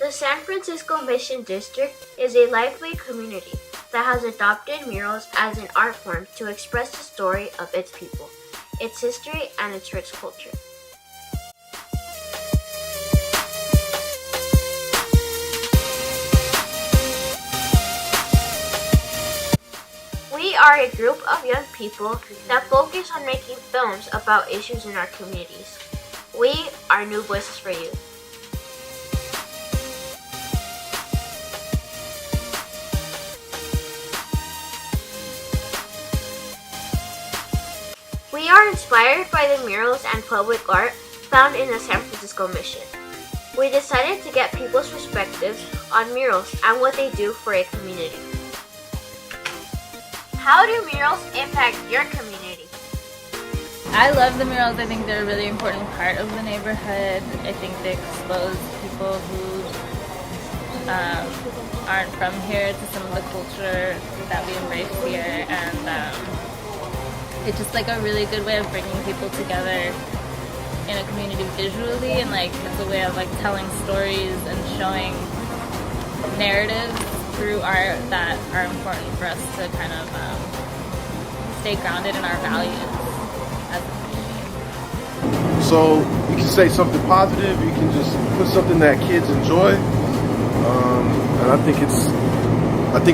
The San Francisco Mission District is a lively community that has adopted murals as an art form to express the story of its people, its history, and its rich culture. We are a group of young people that focus on making films about issues in our communities. We are New Voices for Youth. We are inspired by the murals and public art found in the San Francisco Mission. We decided to get people's perspectives on murals and what they do for a community. How do murals impact your community? I love the murals. I think they're a really important part of the neighborhood. I think they expose people who aren't from here to some of the culture that we embrace here, and it's just like a really good way of bringing people together in a community visually, and like it's a way of like telling stories and showing narratives through art that are important for us to kind of stay grounded in our values as a community. So you can say something positive, you can just put something that kids enjoy, and I think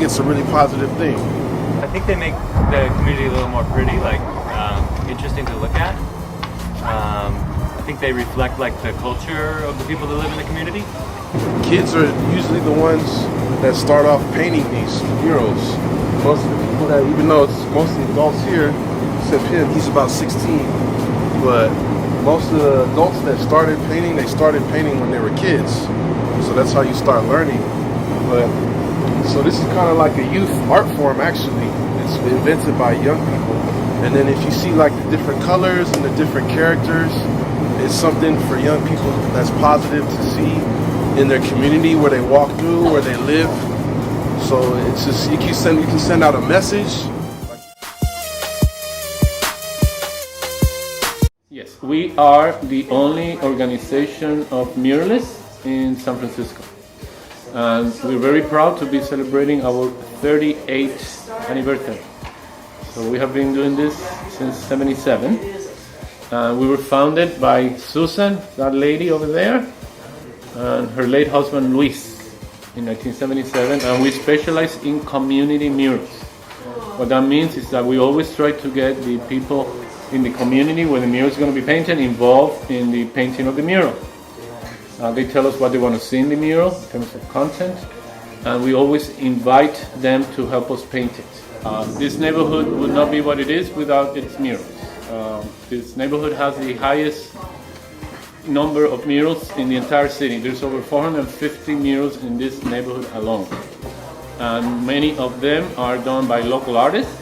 it's a really positive thing. I think they make the community a little more pretty, like interesting to look at. I think they reflect like the culture of the people that live in the community. Kids are usually the ones that start off painting these murals. Most of the people that, even though it's mostly adults here, except him, he's about 16, but most of the adults that started painting, they started painting when they were kids. So that's how you start learning. But so this is kind of like a youth art form actually. It's invented by young people. And then if you see like the different colors and the different characters, it's something for young people that's positive to see in their community where they walk through, where they live. So it's just you can send out a message. Yes, we are the only organization of muralists in San Francisco. And we're very proud to be celebrating our 38th anniversary. So we have been doing this since '77. We were founded by Susan, that lady over there, and her late husband Luis in 1977, and we specialize in community murals. What that means is that we always try to get the people in the community where the mural is going to be painted involved in the painting of the mural. They tell us what they want to see in the mural in terms of content, and we always invite them to help us paint it. This neighborhood would not be what it is without its murals. This neighborhood has the highest number of murals in the entire city. There's over 450 murals in this neighborhood alone. And many of them are done by local artists.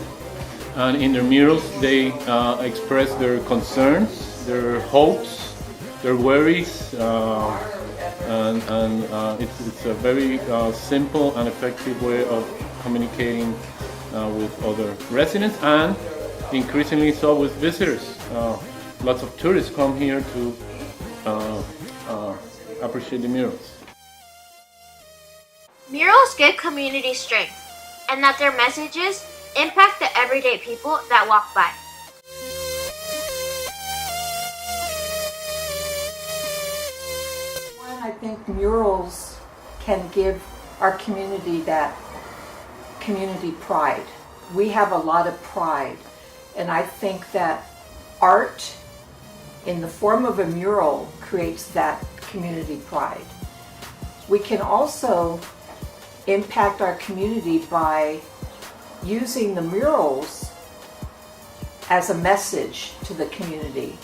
And in their murals, they express their concerns, their hopes, their worries, and it's a very simple and effective way of communicating with other residents, and increasingly so with visitors. Lots of tourists come here to appreciate the murals. Murals give community strength, and that their messages impact the everyday people that walk by. I think murals can give our community that community pride. We have a lot of pride, and I think that art in the form of a mural creates that community pride. We can also impact our community by using the murals as a message to the community.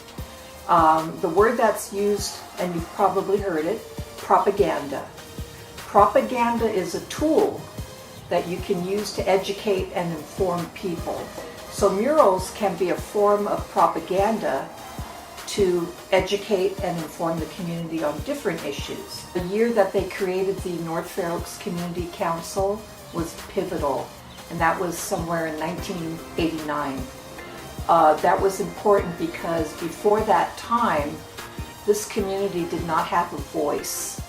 The word that's used, and you've probably heard it, propaganda. Propaganda is a tool that you can use to educate and inform people. So murals can be a form of propaganda to educate and inform the community on different issues. The year that they created the North Fair Oaks Community Council was pivotal, and that was somewhere in 1989. That was important because before that time, this community did not have a voice.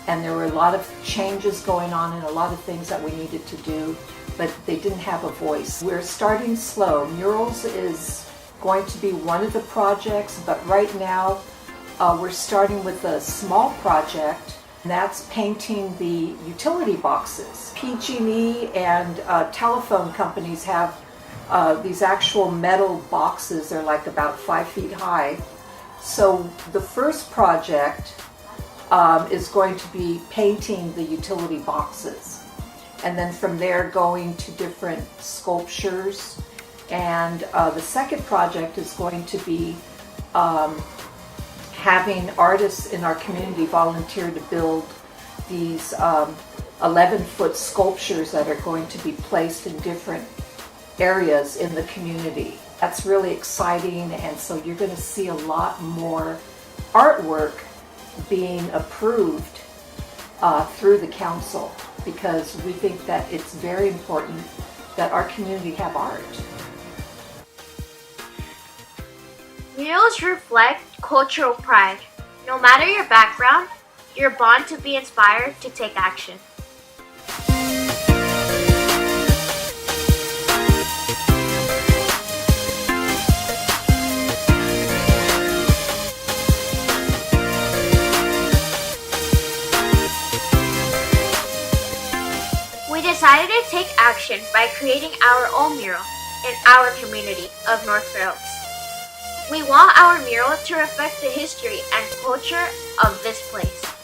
and there were a lot of changes going on and a lot of things that we needed to do, but they didn't have a voice. We're starting slow. Murals is going to be one of the projects, but right now we're starting with a small project, and that's painting the utility boxes. PG&E and telephone companies have these actual metal boxes. They're like about 5 feet high. So the first project is going to be painting the utility boxes, and then from there going to different sculptures. And the second project is going to be having artists in our community volunteer to build these 11-foot sculptures that are going to be placed in different areas in the community. That's really exciting, and so you're going to see a lot more artwork being approved through the council, because we think that it's very important that our community have art. Murals reflect cultural pride. No matter your background, you're born to be inspired to take action. We decided to take action by creating our own mural in our community of North Fair Oaks. We want our mural to reflect the history and culture of this place.